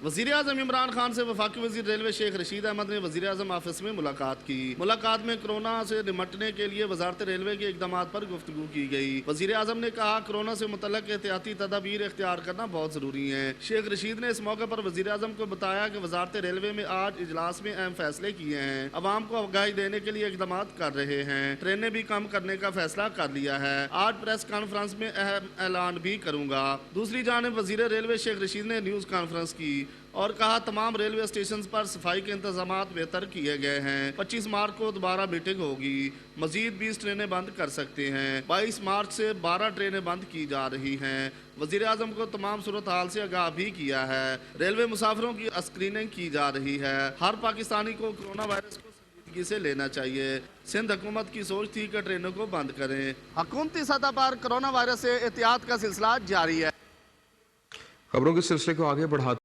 वज़ीर-ए-आज़म इमरान खान से वफाकी वज़ीर रेलवे शेख रशीद अहमद ने वज़ीर-ए-आज़म ऑफिस में मुलाकात की। मुलाकात में कोरोना से निपटने के लिए वज़ारत रेलवे के इक़दामात पर गुफ्तगू की गई। वज़ीर-ए-आज़म ने कहा कोरोना से मुतल्लक़ एहतियाती तदाबीर इख्तियार करना बहुत ज़रूरी है। शेख रशीद ने इस मौके पर वज़ीर-ए-आज़म को बताया कि वज़ारत रेलवे में आज इजलास में अहम फैसले किए हैं। अवाम को आगाही देने के लिए इक़दामात कर रहे हैं। ट्रेनें भी कम करने का फैसला कर लिया है। आज प्रेस कॉन्फ्रेंस में अहम ऐलान भी करूँगा। दूसरी जानिब वज़ीर रेलवे शेख रशीद ने न्यूज़ कॉन्फ्रेंस की और कहा तमाम रेलवे स्टेशन पर सफाई के इंतजामात बेहतर किए गए हैं। 25 मार्च को दोबारा मीटिंग होगी। मजीद 20 ट्रेनें बंद कर सकते हैं। 22 मार्च से 12 ट्रेनें बंद की जा रही हैं। वज़ीर-ए-आज़म को तमाम सूरत हाल से आगाह भी किया है। रेलवे मुसाफिरों की स्क्रीनिंग की जा रही है। हर पाकिस्तानी को कोरोना वायरस को संजीदगी से लेना चाहिए। सिंध हुकूमत की सोच थी कि ट्रेनों को बंद करें। हुकूमती सतह पर कोरोना वायरस से एहतियात का सिलसिला जारी है। खबरों के सिलसिले को आगे बढ़ाते